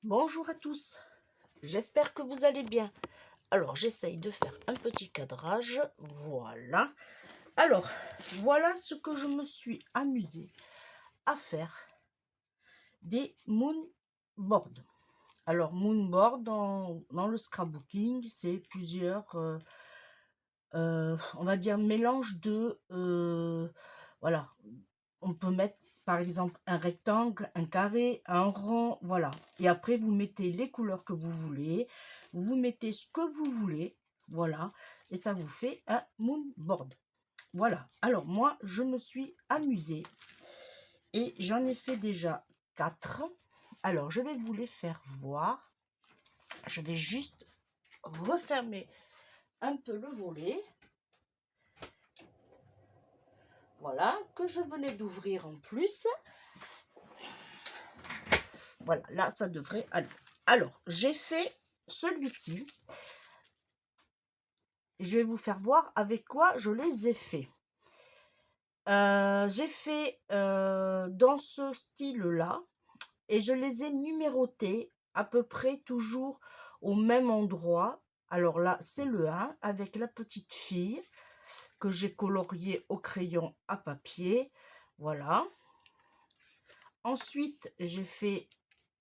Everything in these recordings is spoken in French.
Bonjour à tous, j'espère que vous allez bien. Alors, j'essaye de faire un petit cadrage, voilà. Alors, voilà ce que je me suis amusée à faire, des moonboards. Alors, moonboard dans le scrapbooking, c'est plusieurs, on va dire, mélange de, voilà, on peut mettre par exemple un rectangle, un carré, un rond, voilà. Et après, vous mettez les couleurs que vous voulez, vous mettez ce que vous voulez, voilà. Et ça vous fait un moonboard. Voilà. Alors moi, je me suis amusée et j'en ai fait déjà 4. Alors, je vais vous les faire voir. Je vais juste refermer un peu le volet. Voilà, que je venais d'ouvrir en plus. Voilà, là, ça devrait aller. Alors, j'ai fait celui-ci. Je vais vous faire voir avec quoi je les ai faits. J'ai fait dans ce style-là et je les ai numérotés à peu près toujours au même endroit. Alors là, c'est le 1 avec la petite fille que j'ai coloriée au crayon à papier. Voilà. Ensuite, j'ai fait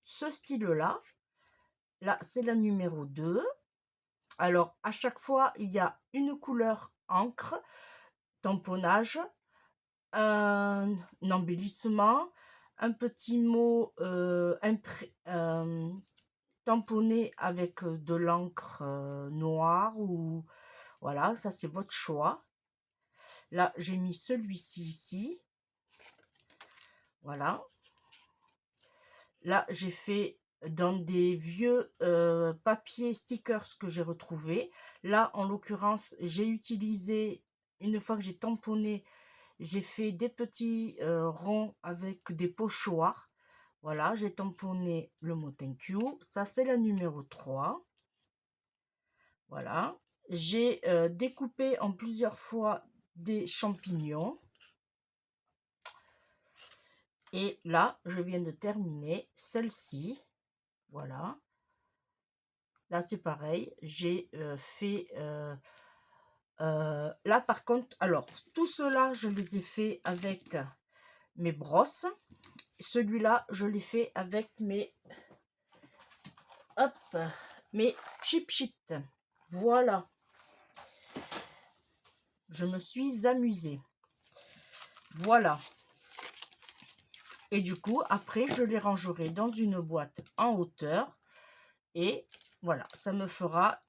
ce style-là. Là, c'est la numéro 2. Alors, à chaque fois, il y a une couleur encre, tamponnage, un embellissement, un petit mot tamponné avec de l'encre noire ou voilà, ça c'est votre choix. Là, j'ai mis celui-ci ici. Voilà. Là, j'ai fait dans des vieux papiers stickers que j'ai retrouvés. Là, en l'occurrence, j'ai utilisé, une fois que j'ai tamponné, j'ai fait des petits ronds avec des pochoirs. Voilà, j'ai tamponné le mot thank you. Ça, c'est la numéro 3. Voilà. J'ai découpé en plusieurs fois des champignons. Et là, je viens de terminer celle-ci. Voilà. Là, c'est pareil. J'ai fait... là, par contre, alors, tout cela, je les ai fait avec mes brosses. Celui-là, je l'ai fait avec mes... Hop, mes cheap sheets. Voilà. Je me suis amusée. Voilà. Et du coup, après, je les rangerai dans une boîte en hauteur. Et voilà, ça me fera...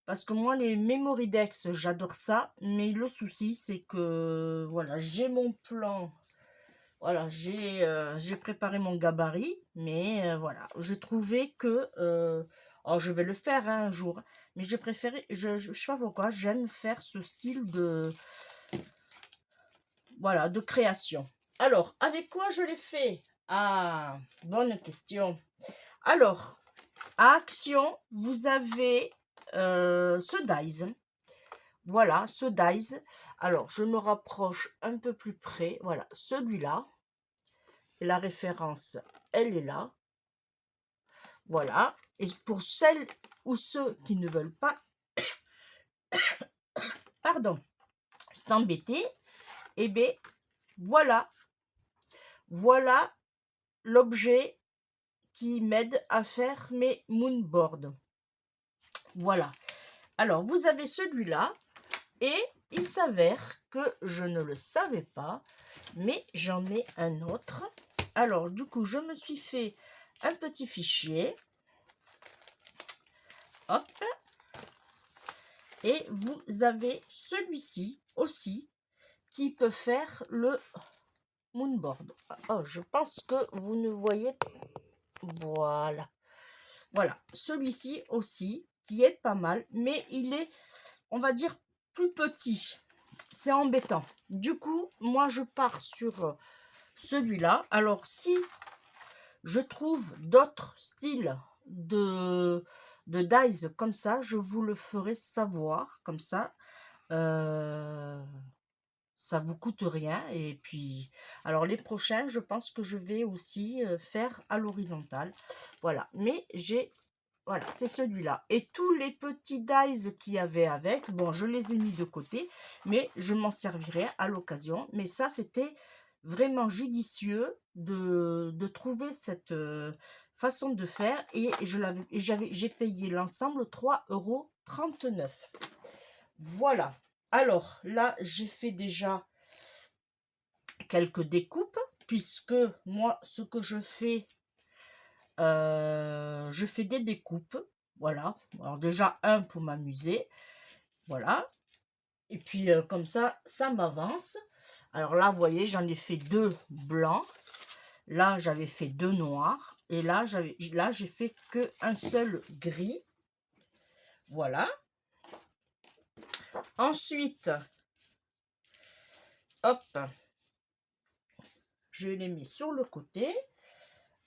Parce que moi, les Memoridex, j'adore ça. Mais le souci, c'est que, voilà, j'ai mon plan. Voilà, j'ai préparé mon gabarit. Mais voilà, je trouvais que... oh, je vais le faire hein, un jour. Mais j'ai préféré... Je sais pas pourquoi, j'aime faire ce style de... Voilà, de création. Alors, avec quoi je l'ai fait? Ah, bonne question. Alors, à Action, vous avez ce dies. Voilà, ce dies. Alors, je me rapproche un peu plus près. Voilà, celui-là. La référence, elle est là. Voilà. Et pour celles ou ceux qui ne veulent pas, pardon, s'embêter, eh bien, voilà. Voilà l'objet qui m'aide à faire mes moonboards. Voilà. Alors, vous avez celui-là et il s'avère que je ne le savais pas, mais j'en ai un autre. Alors, du coup, je me suis fait un petit fichier. Hop. Et vous avez celui-ci aussi qui peut faire le moonboard. Oh, je pense que vous ne voyez pas. Voilà. Voilà, celui-ci aussi qui est pas mal, mais il est, on va dire, plus petit. C'est embêtant. Du coup, moi, je pars sur celui-là. Alors, si je trouve d'autres styles de dies comme ça, je vous le ferai savoir. Comme ça, ça vous coûte rien. Et puis, alors les prochains, je pense que je vais aussi faire à l'horizontale. Voilà, mais voilà, c'est celui-là. Et tous les petits dies qu'il y avait avec, bon, je les ai mis de côté, mais je m'en servirai à l'occasion. Mais ça, c'était vraiment judicieux de trouver cette façon de faire. Et j'ai payé l'ensemble 3,39 €. Voilà. Alors, là, j'ai fait déjà quelques découpes, puisque moi, ce que je fais des découpes, voilà. Alors déjà, un pour m'amuser, voilà. Et puis, comme ça m'avance. Alors là, vous voyez, j'en ai fait 2 blancs. Là, j'avais fait 2 noirs. Et là, j'ai fait qu'un seul gris. Voilà. Ensuite, hop, je les mets sur le côté.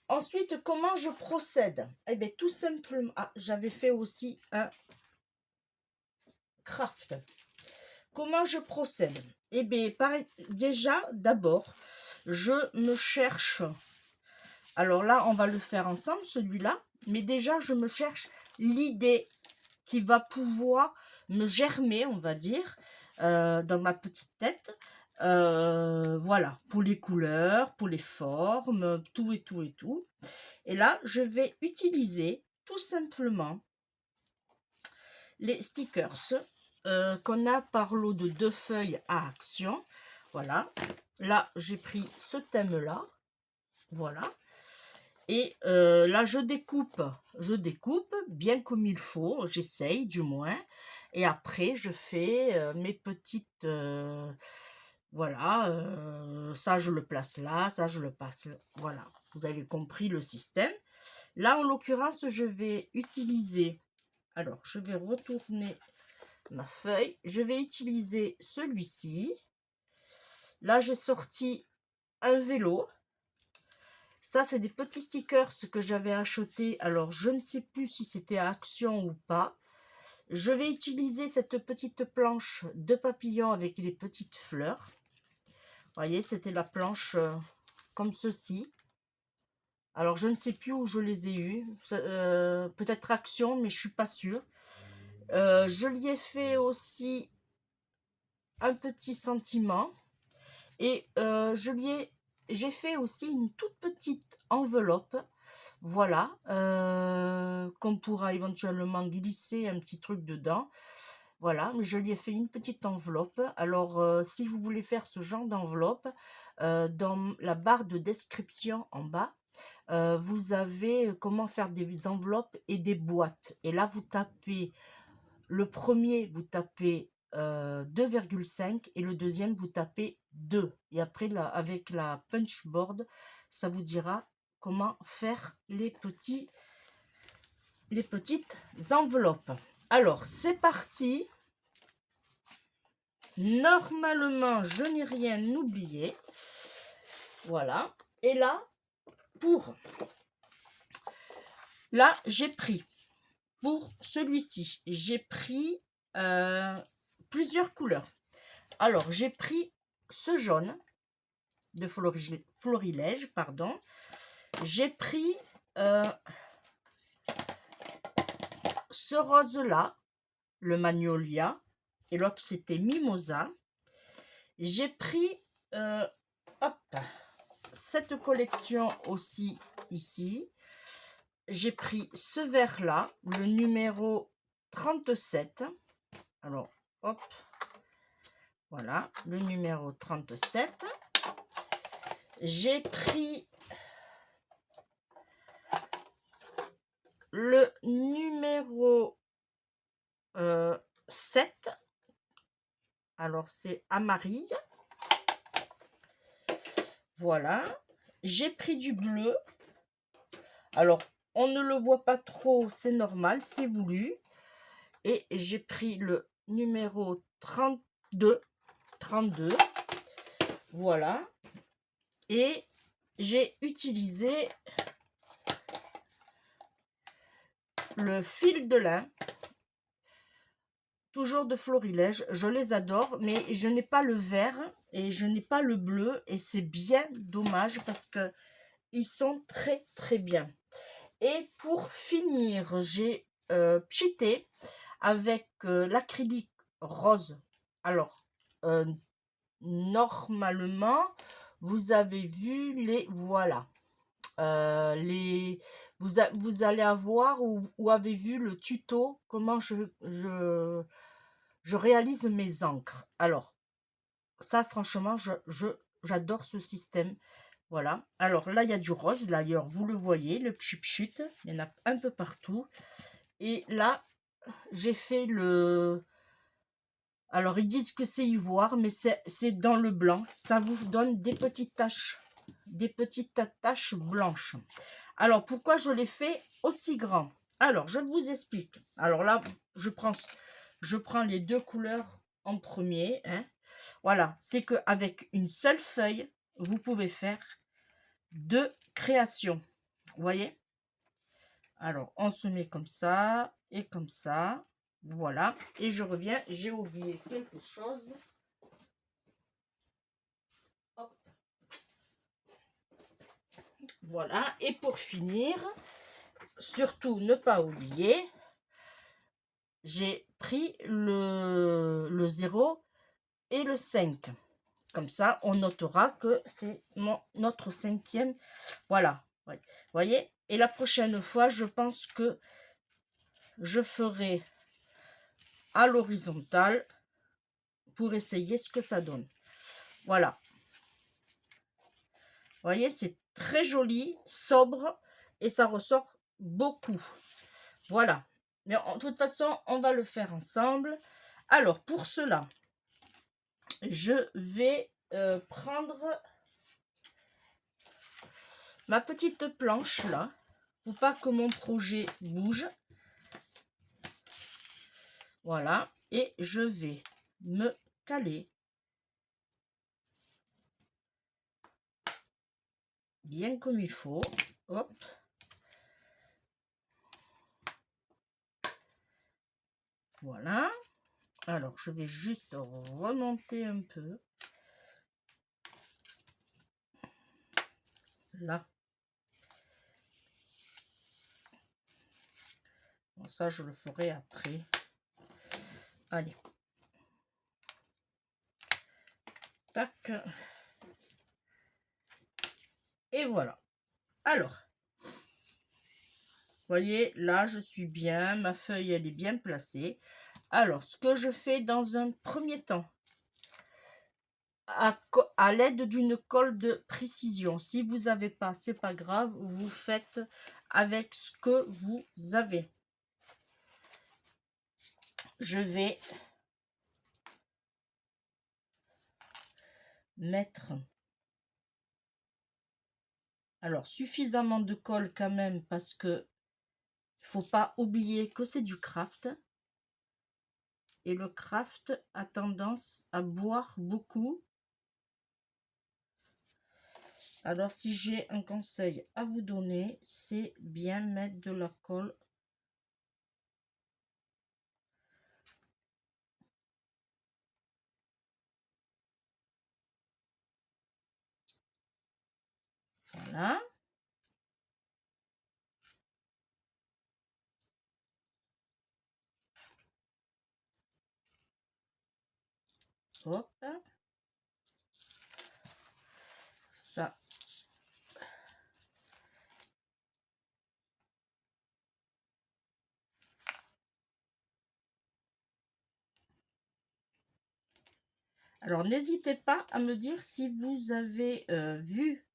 Ensuite, comment je procède? Eh bien, tout simplement, j'avais fait aussi un craft. Comment je procède? Eh bien, déjà, d'abord, je me cherche. Alors là, on va le faire ensemble, celui-là. Mais déjà, je me cherche l'idée qui va pouvoir me germer, on va dire, dans ma petite tête. Voilà, pour les couleurs, pour les formes, tout et tout et tout. Et là, je vais utiliser tout simplement les stickers qu'on a par lot de 2 feuilles à action. Voilà, là j'ai pris ce thème là, voilà. Et là je découpe bien comme il faut, j'essaye du moins. Et après je fais mes petites voilà, ça je le place là, ça je le passe, voilà, vous avez compris le système. Là en l'occurrence je vais utiliser, alors je vais retourner ma feuille, je vais utiliser celui-ci. Là j'ai sorti un vélo. Ça, c'est des petits stickers que j'avais achetés. Alors, je ne sais plus si c'était à Action ou pas. Je vais utiliser cette petite planche de papillon avec les petites fleurs. Vous voyez, c'était la planche comme ceci. Alors, je ne sais plus où je les ai eues. Peut-être Action, mais je ne suis pas sûre. Je lui ai fait aussi un petit sentiment. Et j'ai fait aussi une toute petite enveloppe, voilà, qu'on pourra éventuellement glisser un petit truc dedans. Voilà, mais je lui ai fait une petite enveloppe. Alors, si vous voulez faire ce genre d'enveloppe, dans la barre de description en bas, vous avez comment faire des enveloppes et des boîtes. Et là, vous tapez, le premier, vous tapez 2,5 et le deuxième, vous tapez 2. Et après, là, avec la punch board, ça vous dira comment faire les petites enveloppes. Alors, c'est parti. Normalement, je n'ai rien oublié. Voilà. Et là, j'ai pris, pour celui-ci, j'ai pris plusieurs couleurs. Alors, j'ai pris ce jaune de florilège, pardon. J'ai pris ce rose-là, le magnolia, et l'autre c'était mimosa. J'ai pris cette collection aussi ici. J'ai pris ce vert-là, le numéro 37. Alors, hop, voilà, le numéro 37. J'ai pris le numéro 7. Alors, c'est Amarille. Voilà. J'ai pris du bleu. Alors, on ne le voit pas trop, c'est normal, c'est voulu. Et j'ai pris le numéro 32. Voilà. Et j'ai utilisé le fil de lin, toujours de florilège. Je les adore, mais je n'ai pas le vert. et je n'ai pas le bleu et c'est bien dommage parce que ils sont très très bien. Et pour finir, j'ai cheaté avec l'acrylique rose. Alors, normalement, vous avez vu les... Voilà. Vous allez avoir ou avez vu le tuto comment je réalise mes encres. Alors, ça, franchement, j'adore ce système. Voilà. Alors là, il y a du rose. D'ailleurs, vous le voyez, le pchit, il y en a un peu partout. Et là, j'ai fait le... Alors, ils disent que c'est ivoire, mais c'est dans le blanc. Ça vous donne des petites taches blanches. Alors, pourquoi je l'ai fait aussi grand? Alors, je vous explique. Alors là, je prends les deux couleurs en premier. Hein. Voilà, c'est qu'avec une seule feuille, vous pouvez faire 2 créations. Vous voyez? Alors, on se met comme ça et comme ça. Voilà. Et je reviens. J'ai oublié quelque chose. Hop. Voilà. Et pour finir, surtout ne pas oublier, j'ai pris le 0 et le 5. Comme ça, on notera que c'est notre 5e. Voilà. Vous voyez? Et la prochaine fois, je pense que je ferai à l'horizontale pour essayer ce que ça donne. Voilà. Vous voyez, c'est très joli, sobre et ça ressort beaucoup. Voilà. Mais de toute façon, on va le faire ensemble. Alors, pour cela, je vais prendre ma petite planche là, pour pas que mon projet bouge. Voilà. Et je vais me caler bien comme il faut. Hop. Voilà. Alors, je vais juste remonter un peu. Là. Bon, ça, je le ferai après. Allez. Tac. Et voilà. Alors, vous voyez, là, je suis bien. Ma feuille, elle est bien placée. Alors, ce que je fais dans un premier temps, à l'aide d'une colle de précision. Si vous n'avez pas, c'est pas grave. Vous faites avec ce que vous avez. Je vais mettre alors suffisamment de colle quand même parce que il faut pas oublier que c'est du craft et le craft a tendance à boire beaucoup. Alors si j'ai un conseil à vous donner, c'est bien mettre de la colle. Voilà. Hop. Ça. Alors n'hésitez pas à me dire si vous avez vu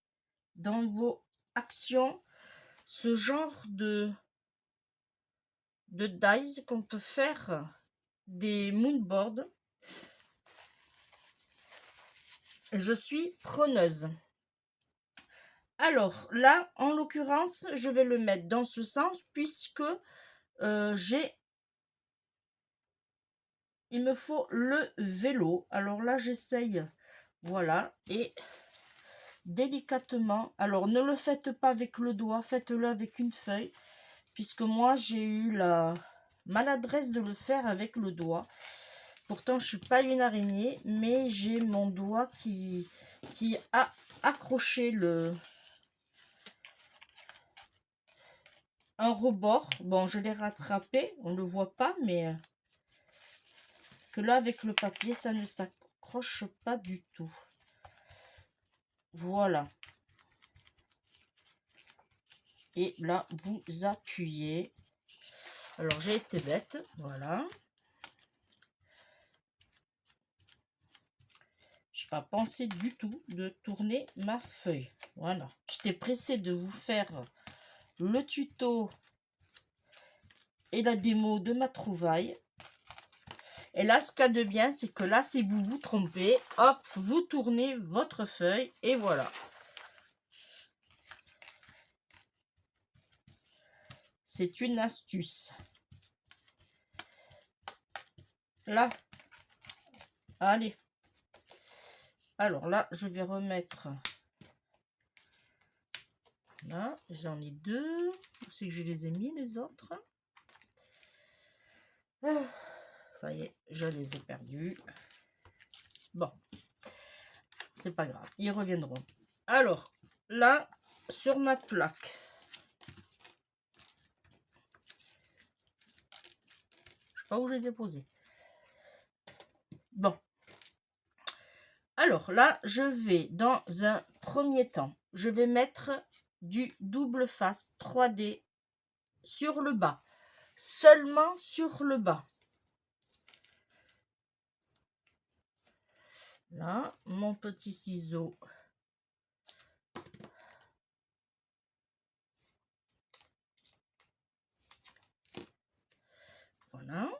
dans vos actions ce genre de dies qu'on peut faire des moonboards. Je suis preneuse. Alors là, en l'occurrence, je vais le mettre dans ce sens puisque il me faut le vélo. Alors là, j'essaye, voilà, et délicatement. Alors ne le faites pas avec le doigt, faites-le avec une feuille, puisque moi j'ai eu la maladresse de le faire avec le doigt. Pourtant, je suis pas une araignée, mais j'ai mon doigt qui a accroché un rebord. Bon, je l'ai rattrapé, on ne le voit pas, mais que là, avec le papier, ça ne s'accroche pas du tout. Voilà. Et là, vous appuyez. Alors, j'ai été bête, voilà. Je n'ai pas pensé du tout de tourner ma feuille. Voilà. J'étais pressée de vous faire le tuto et la démo de ma trouvaille. Et là, ce qu'il y a de bien, c'est que là, si vous vous trompez, hop, vous tournez votre feuille et voilà. C'est une astuce. Là, allez. Alors là, je vais remettre. Là, j'en ai deux. Où c'est que je les ai mis, les autres? Ah, ça y est, je les ai perdus. Bon, c'est pas grave, ils reviendront. Alors, là, sur ma plaque, je sais pas où je les ai posés. Bon. Alors là, je vais, dans un premier temps, je vais mettre du double face 3D sur le bas. Seulement sur le bas. Là, mon petit ciseau. Voilà.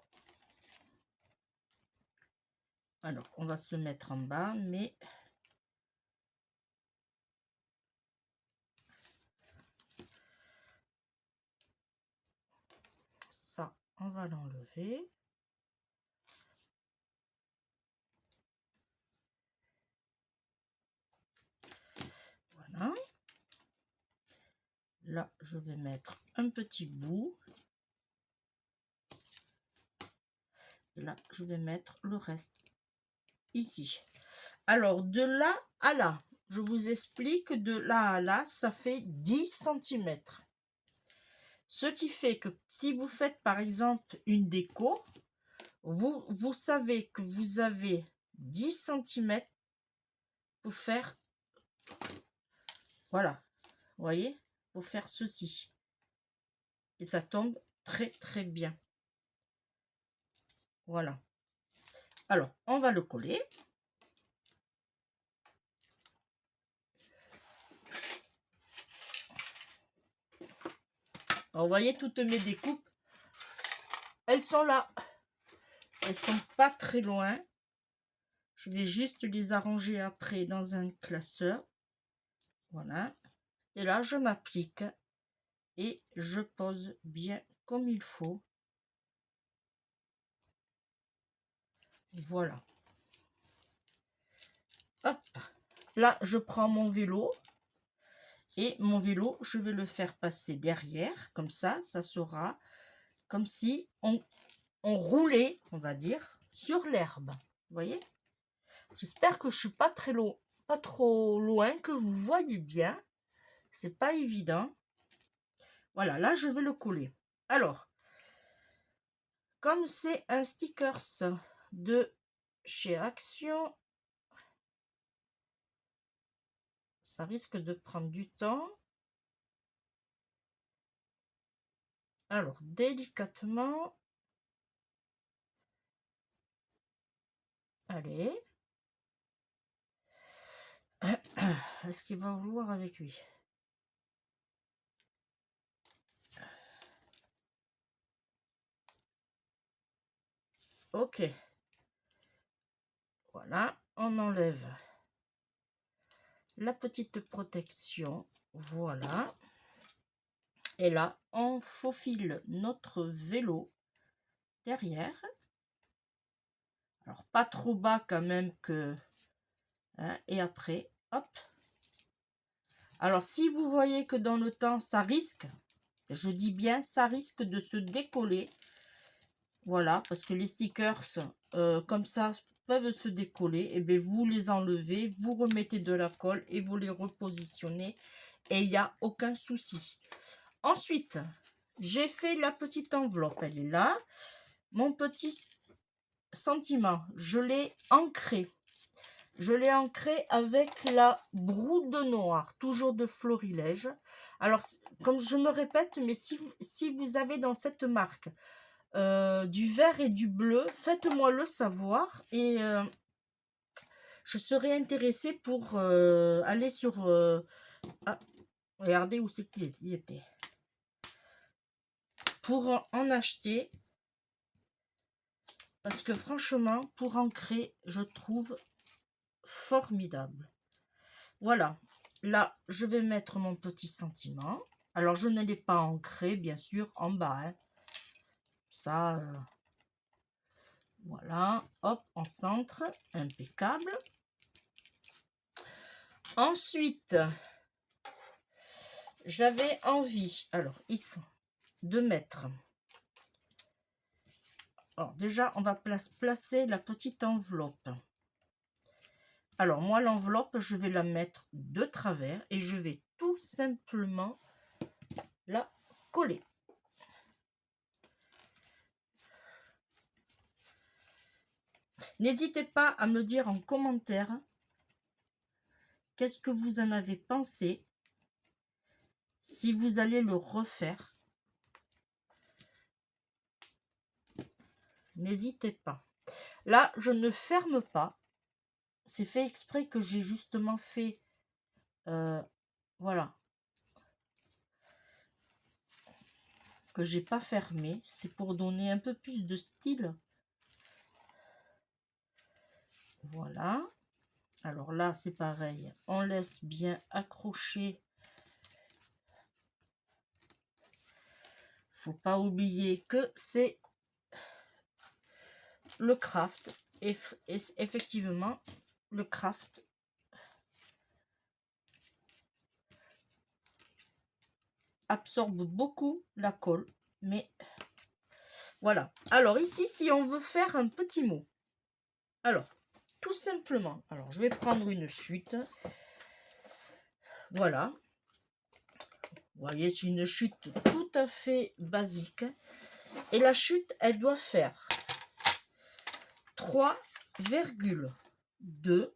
Alors, on va se mettre en bas, mais ça, on va l'enlever. Voilà. Là, je vais mettre un petit bout. Et là, je vais mettre le reste ici. Alors, de là à là, je vous explique, de là à là, ça fait 10 cm. Ce qui fait que si vous faites par exemple une déco, vous savez que vous avez 10 cm pour faire, voilà, vous voyez, pour faire ceci. Et ça tombe très très bien. Voilà. Alors, on va le coller. Alors, vous voyez, toutes mes découpes, elles sont là. Elles sont pas très loin. Je vais juste les arranger après dans un classeur. Voilà. Et là, je m'applique et je pose bien comme il faut. Voilà. Hop. Là, je prends mon vélo. Et mon vélo, je vais le faire passer derrière. Comme ça sera comme si on roulait, on va dire, sur l'herbe. Vous voyez? J'espère que je suis pas très loin, pas trop loin, que vous voyez bien. C'est pas évident. Voilà, là, je vais le coller. Alors, comme c'est un stickers de chez Action, ça risque de prendre du temps. Alors, délicatement, allez. Est-ce qu'il va vouloir avec lui? Ok. Voilà, on enlève la petite protection. Voilà. Et là, on faufile notre vélo derrière. Alors, pas trop bas quand même que... Hein, et après, hop. Alors, si vous voyez que dans le temps, ça risque, je dis bien, ça risque de se décoller. Voilà, parce que les stickers, comme ça, peuvent se décoller. Et bien, vous les enlevez, vous remettez de la colle et vous les repositionnez. Et il n'y a aucun souci. Ensuite, j'ai fait la petite enveloppe. Elle est là. Mon petit sentiment, je l'ai ancré. Je l'ai ancré avec la Broude Noire, toujours de Florilège. Alors, comme je me répète, mais si vous avez dans cette marque du vert et du bleu, faites-moi le savoir et je serais intéressée pour aller sur... ah, regardez où c'est qu'il était. Pour en acheter, parce que franchement, pour ancrer, je trouve formidable. Voilà, là, je vais mettre mon petit sentiment. Alors, je ne l'ai pas ancré, bien sûr, en bas. Hein. Ça, voilà, hop, en centre, impeccable. Ensuite, j'avais envie, alors, de mettre... Alors, déjà, on va placer la petite enveloppe. Alors, moi, l'enveloppe, je vais la mettre de travers et je vais tout simplement la coller. N'hésitez pas à me dire en commentaire qu'est-ce que vous en avez pensé, si vous allez le refaire. N'hésitez pas. Là, je ne ferme pas. C'est fait exprès que j'ai justement fait... voilà. Que j'ai pas fermé. C'est pour donner un peu plus de style. Voilà. Alors là, c'est pareil. On laisse bien accrocher. Faut pas oublier que c'est le craft. Et effectivement, le craft absorbe beaucoup la colle. Mais voilà. Alors ici, si on veut faire un petit mot. Alors, tout simplement. Alors, je vais prendre une chute. Voilà. Vous voyez, c'est une chute tout à fait basique. Et la chute, elle doit faire 3,2.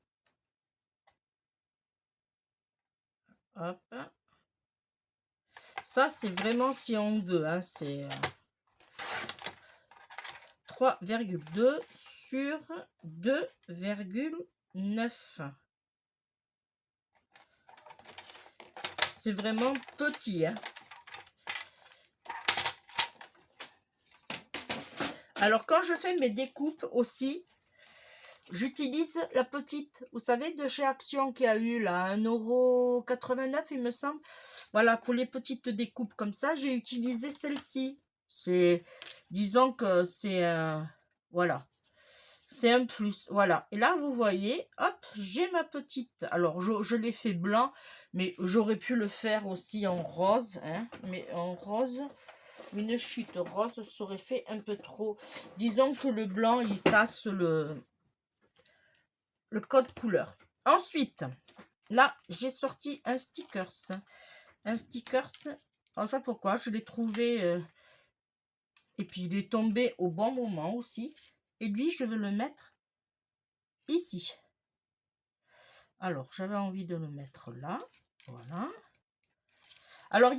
Hop. Ça, c'est vraiment si on veut. Hein, c'est 3,2 sur 2,9. C'est vraiment petit. Hein. Alors, quand je fais mes découpes aussi, j'utilise la petite, vous savez, de chez Action qui a eu là 1,89 €, il me semble. Voilà, pour les petites découpes comme ça, j'ai utilisé celle-ci. C'est, disons que c'est un, voilà, c'est un plus. Voilà, et là, vous voyez, hop, j'ai ma petite. Alors, je l'ai fait blanc, mais j'aurais pu le faire aussi en rose, hein, mais en rose... Une chute rose, ça aurait fait un peu trop. Disons que le blanc, il casse le code couleur. Ensuite, là, j'ai sorti un stickers. Un stickers, alors, je sais pas pourquoi, je l'ai trouvé... et puis, il est tombé au bon moment aussi. Et lui, je vais le mettre ici. Alors, j'avais envie de le mettre là. Voilà. Alors,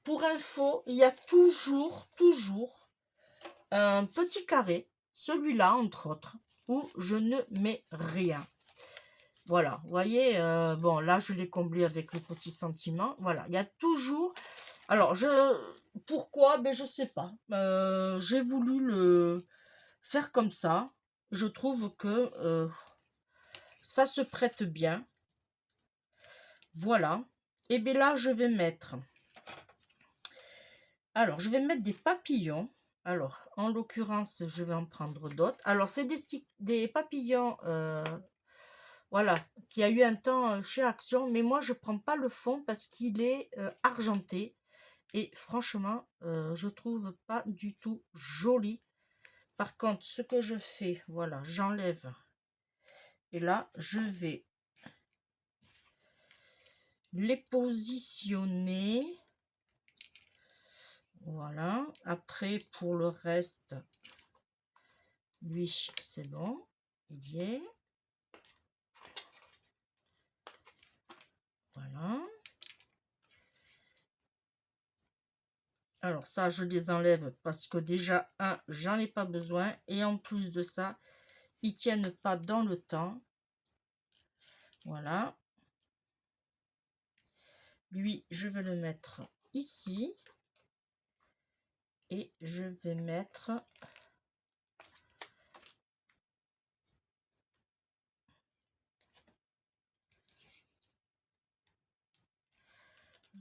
pour info, il y a toujours un petit carré, celui-là entre autres, où je ne mets rien. Voilà, vous voyez, bon, là, je l'ai comblé avec le petit sentiment. Voilà, il y a toujours... Alors, pourquoi? Ben, je sais pas. J'ai voulu le faire comme ça. Je trouve que ça se prête bien. Voilà. Et bien là, je vais mettre... Alors, je vais mettre des papillons. Alors, en l'occurrence, je vais en prendre d'autres. Alors, c'est des papillons, voilà, qui a eu un temps chez Action. Mais moi, je ne prends pas le fond parce qu'il est argenté. Et franchement, je trouve pas du tout joli. Par contre, ce que je fais, voilà, j'enlève. Et là, je vais les positionner. Voilà. Après, pour le reste, lui, c'est bon. Il y est. Voilà. Alors ça, je les enlève parce que déjà, j'en ai pas besoin. Et en plus de ça, ils tiennent pas dans le temps. Voilà. Lui, je vais le mettre ici. Et je vais mettre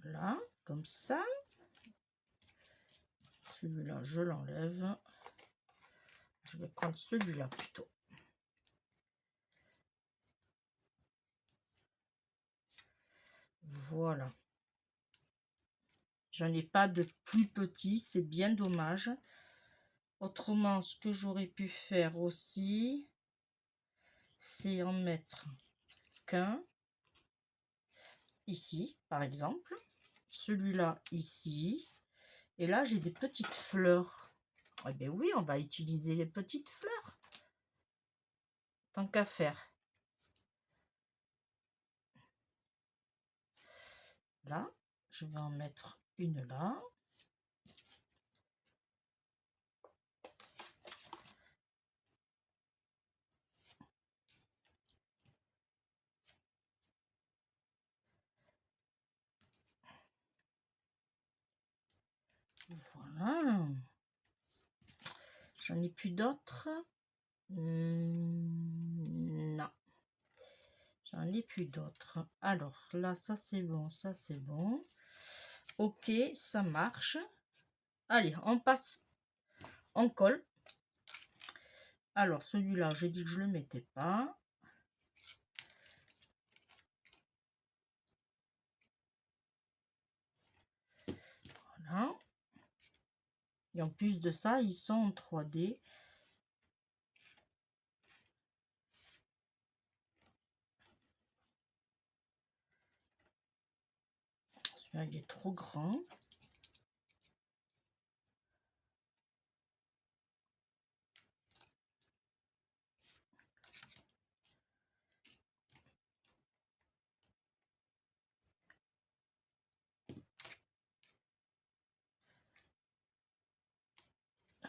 là, comme ça. Celui-là, je l'enlève. Je vais prendre celui-là plutôt. Voilà. J'en ai pas de plus petit, c'est bien dommage. Autrement, ce que j'aurais pu faire aussi, c'est en mettre qu'un ici, par exemple. Celui-là ici. Et là, j'ai des petites fleurs. Eh bien oui, on va utiliser les petites fleurs. Tant qu'à faire. Là, je vais en mettre une là. Voilà. J'en ai plus d'autres. Non. J'en ai plus d'autres. Alors là, ça c'est bon, ça c'est bon. Ok, ça marche. Allez, on passe. On colle. Alors celui-là, j'ai dit que je le mettais pas. Voilà. Et en plus de ça, ils sont en 3D. Celui-là, il est trop grand.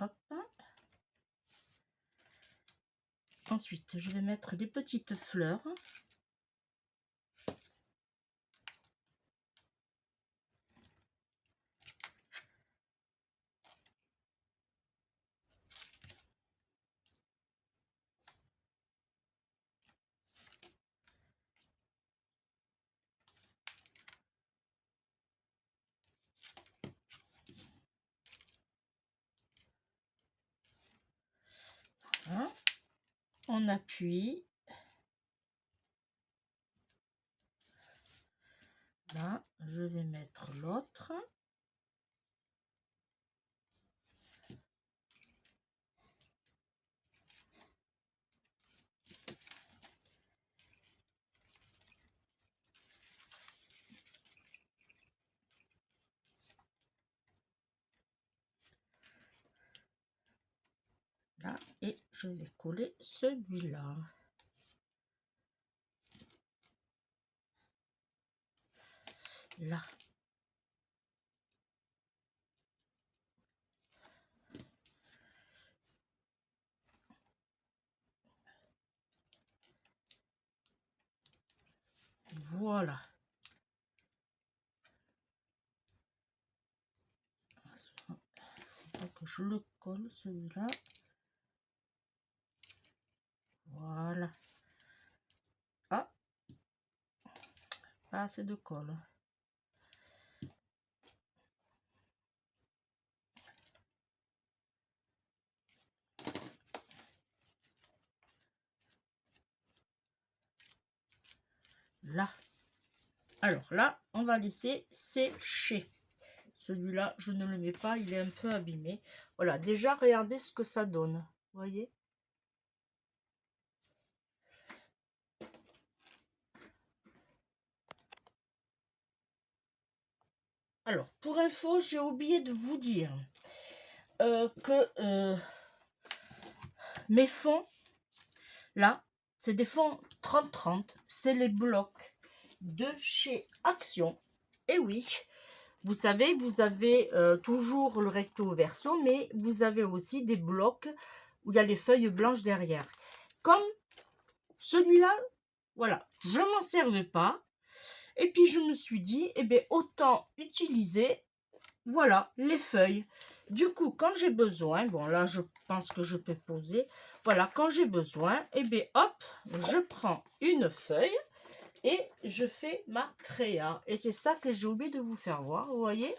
Hop. Ensuite, je vais mettre des petites fleurs. Voilà. On appuie. Là, je vais mettre l'autre. Là, et je vais coller celui-là. Là. Voilà. Il faut que je le colle celui-là. Voilà. Ah, pas assez de colle. Là. Alors là, on va laisser sécher. Celui-là, je ne le mets pas, il est un peu abîmé. Voilà, déjà, regardez ce que ça donne. Vous voyez? Alors, pour info, j'ai oublié de vous dire que mes fonds, là, c'est des fonds 30-30. C'est les blocs de chez Action. Et oui, vous savez, vous avez toujours le recto verso, mais vous avez aussi des blocs où il y a les feuilles blanches derrière. Comme celui-là, voilà, je ne m'en servais pas. Et puis, je me suis dit, eh bien, autant utiliser, voilà, les feuilles. Du coup, quand j'ai besoin, bon, là, je pense que je peux poser. Voilà, quand j'ai besoin, eh bien, hop, je prends une feuille et je fais ma créa. Et c'est ça que j'ai oublié de vous faire voir, vous voyez?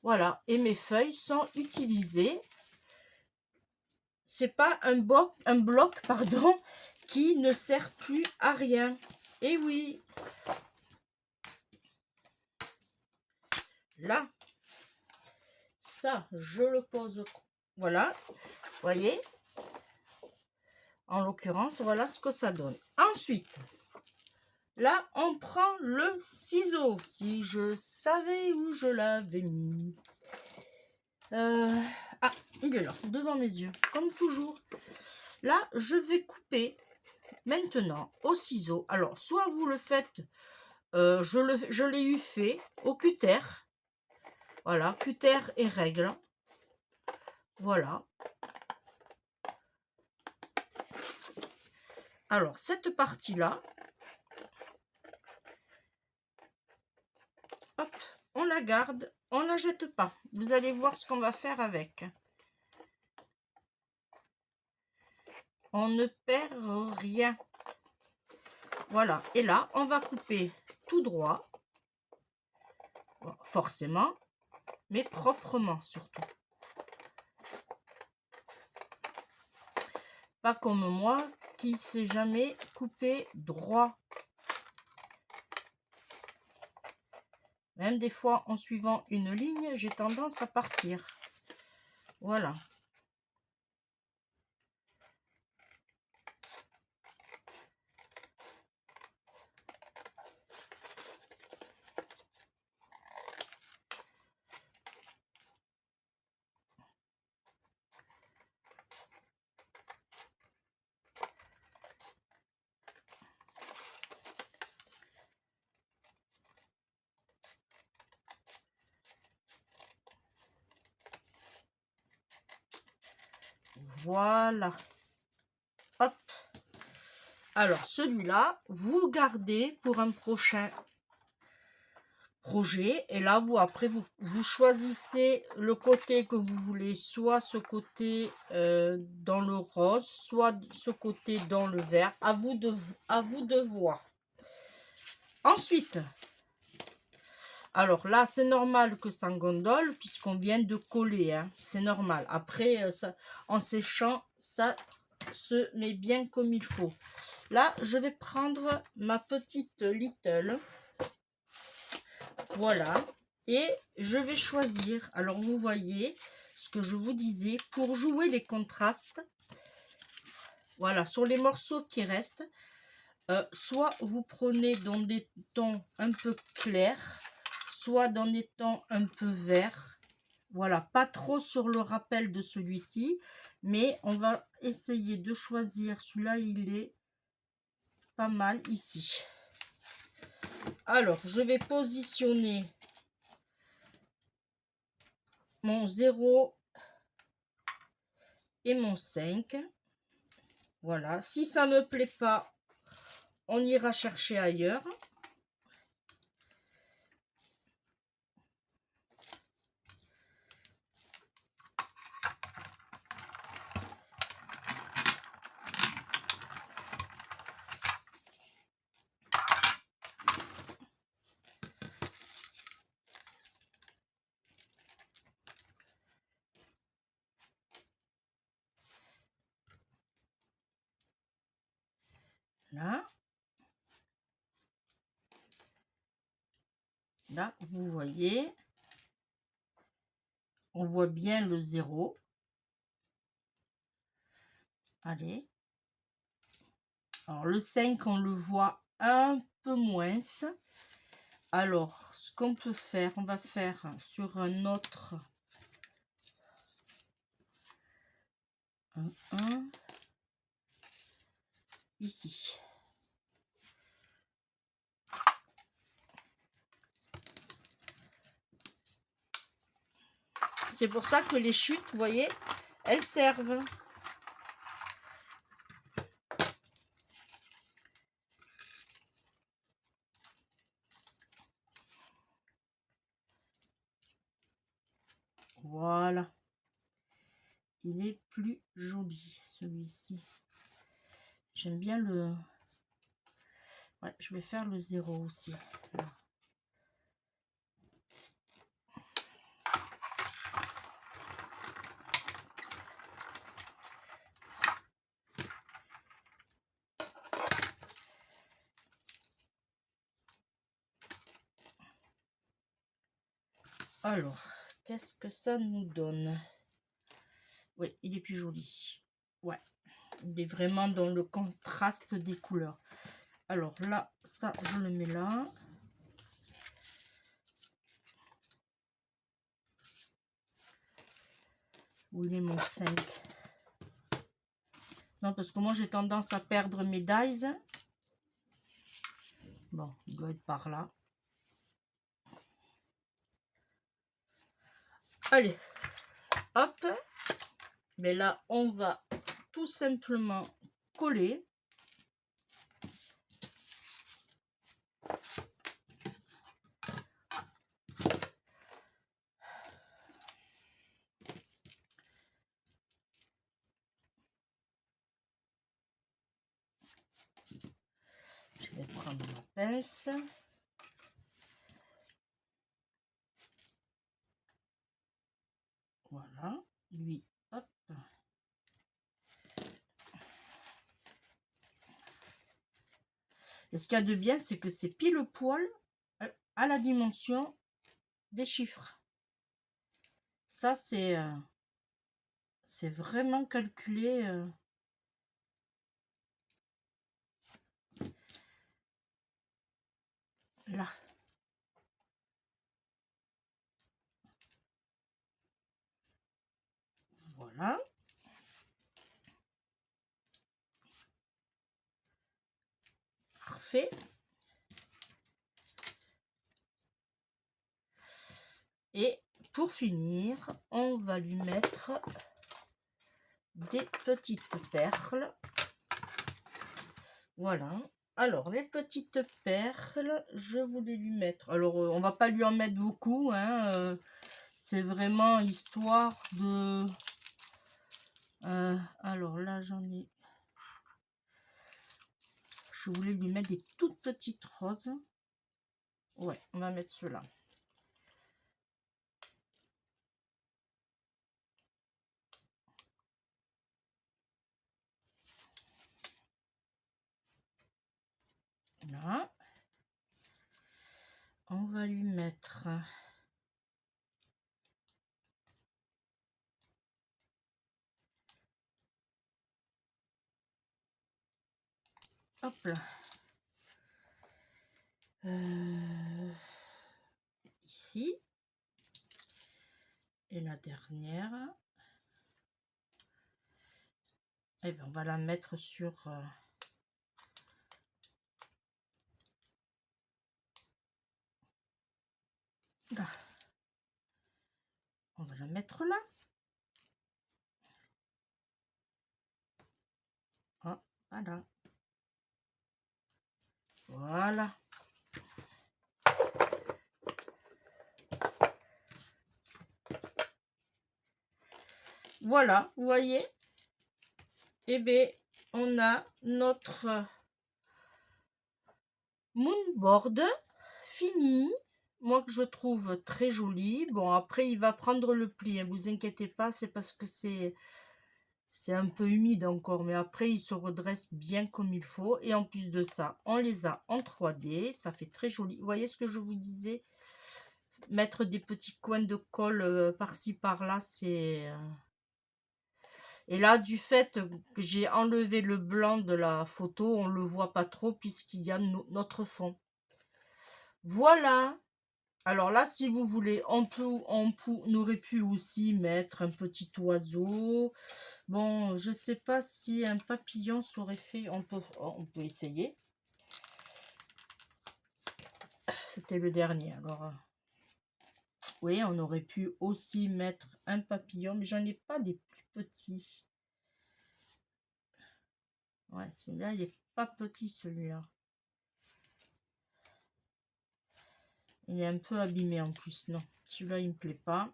Voilà, et mes feuilles sont utilisées. C'est pas un bloc, pardon, qui ne sert plus à rien. Et oui, là, ça, je le pose, voilà, voyez, en l'occurrence, voilà ce que ça donne. Ensuite, là, on prend le ciseau, si je savais où je l'avais mis. Ah, il est là, devant mes yeux, comme toujours. Là, je vais couper maintenant au ciseau. Alors, soit vous le faites, je l'ai eu fait au cutter. Voilà, cutter et règle. Voilà. Alors, cette partie-là, hop, on la garde, on ne la jette pas. Vous allez voir ce qu'on va faire avec. On ne perd rien. Voilà, et là, on va couper tout droit. Bon, forcément, mais proprement surtout. Pas comme moi, qui ne s'est jamais coupé droit. Même des fois, en suivant une ligne, j'ai tendance à partir. Voilà. Voilà. Hop. Alors, celui-là, vous le gardez pour un prochain projet. Et là, vous, après, vous choisissez le côté que vous voulez. Soit ce côté dans le rose, soit ce côté dans le vert. À vous de voir. Ensuite, alors là, c'est normal que ça gondole puisqu'on vient de coller. Hein. C'est normal. Après, ça, en séchant, ça se met bien comme il faut. Là, je vais prendre ma petite Little. Voilà. Et je vais choisir. Alors, vous voyez ce que je vous disais. Pour jouer les contrastes, voilà, sur les morceaux qui restent, soit vous prenez dans des tons un peu clairs, soit dans des tons un peu verts. Voilà, pas trop sur le rappel de celui-ci, mais on va essayer de choisir. Celui-là, il est pas mal ici. Alors, je vais positionner mon 0 et mon 5. Voilà, si ça ne me plaît pas, on ira chercher ailleurs. Là. Là, vous voyez. On voit bien le 0. Allez. Alors, le 5, on le voit un peu moins. Alors, ce qu'on peut faire, on va faire sur un autre... un, ici. C'est pour ça que les chutes, vous voyez, elles servent. Voilà. Il est plus joli, celui-ci. J'aime bien le... Ouais, je vais faire le 0 aussi. Là. Alors, qu'est-ce que ça nous donne? Oui, il est plus joli. Ouais, il est vraiment dans le contraste des couleurs. Alors là, ça, je le mets là. Où il est mon 5? Non, parce que moi, j'ai tendance à perdre mes dies. Bon, il doit être par là. Allez, hop. Mais là, on va tout simplement coller. Je vais prendre ma pince. Voilà, lui, hop. Et ce qu'il y a de bien, c'est que c'est pile poil à la dimension des chiffres. Ça, c'est vraiment calculé. Là. Voilà. Parfait. Et pour finir, on va lui mettre des petites perles. Voilà. Alors, les petites perles, je voulais lui mettre... Alors, on va pas lui en mettre beaucoup, hein. C'est vraiment histoire de... alors là, j'en ai... Je voulais lui mettre des toutes petites roses. Ouais, on va mettre cela. Là. On va lui mettre... Hop là. Ici. Et la dernière. Et bien, on va la mettre sur... là. On va la mettre là. Oh, voilà. Voilà. Voilà, vous voyez. Eh bien, on a notre moonboard fini. Moi, que je trouve très joli. Bon, après, il va prendre le pli. Ne vous inquiétez pas, c'est parce que c'est un peu humide encore. Mais après, il se redresse bien comme il faut. Et en plus de ça, on les a en 3D. Ça fait très joli. Vous voyez ce que je vous disais? mettre des petits coins de colle par-ci par-là, c'est... Et là, du fait que j'ai enlevé le blanc de la photo, on le voit pas trop puisqu'il y a notre fond. Voilà. Alors là, si vous voulez, on aurait pu aussi mettre un petit oiseau. Bon, je sais pas si un papillon s'aurait fait. On peut essayer. C'était le dernier. Alors, oui, on aurait pu aussi mettre un papillon, mais j'en ai pas des plus petits. Ouais, celui-là, il est pas petit, celui-là. Il est un peu abîmé en plus, non. Celui-là, il me plaît pas.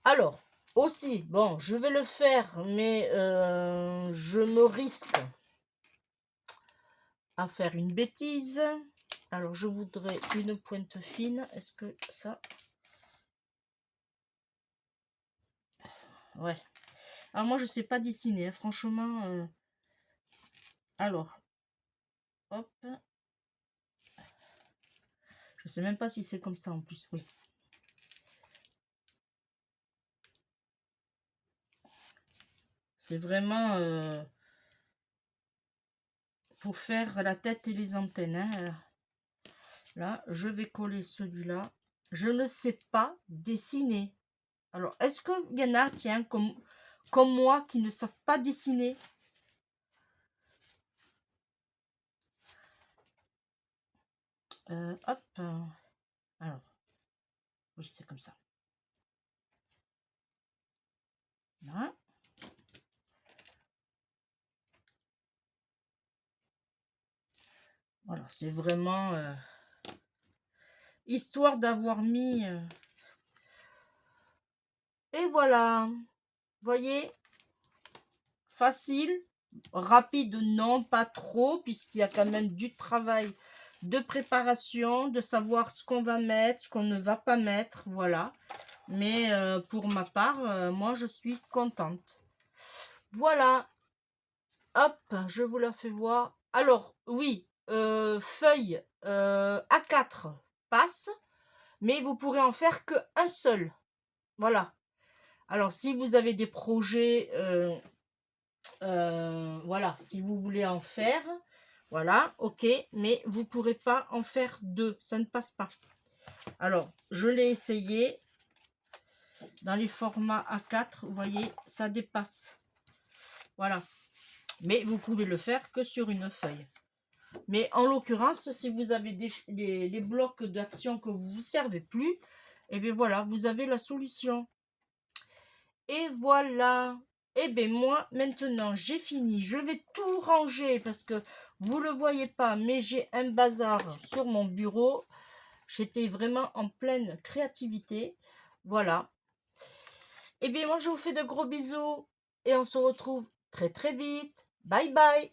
Alors, aussi, bon, je vais le faire, mais je me risque à faire une bêtise. Alors, je voudrais une pointe fine. Est-ce que ça... Ouais. Alors, moi, je sais pas dessiner, hein, franchement. Alors, hop. Je sais même pas si c'est comme ça en plus, oui. C'est vraiment pour faire la tête et les antennes. Hein. Là, je vais coller celui-là. Je ne sais pas dessiner. Alors, est-ce qu'il y en a, tiens, comme moi, qui ne savent pas dessiner? Hop. Alors, oui, c'est comme ça. Là. Voilà, c'est vraiment histoire d'avoir mis... Et voilà. Voyez, facile, rapide, non, pas trop, puisqu'il y a quand même du travail de préparation, de savoir ce qu'on va mettre, ce qu'on ne va pas mettre, voilà. Mais pour ma part, moi, je suis contente. Voilà. Hop, je vous la fais voir. Alors, oui, feuille A4 passe, mais vous pourrez en faire qu'un seul. Voilà. Alors, si vous avez des projets, voilà, si vous voulez en faire, voilà, ok, mais vous ne pourrez pas en faire deux, ça ne passe pas. Alors, je l'ai essayé. Dans les formats A4, vous voyez, ça dépasse. Voilà. Mais vous pouvez le faire que sur une feuille. Mais en l'occurrence, si vous avez des blocs d'action que vous ne vous servez plus, et bien voilà, vous avez la solution. Et voilà. Et bien moi, maintenant, j'ai fini. Je vais tout ranger parce que vous ne le voyez pas, mais j'ai un bazar sur mon bureau. J'étais vraiment en pleine créativité. Voilà. Et bien moi, je vous fais de gros bisous et on se retrouve très très vite. Bye bye.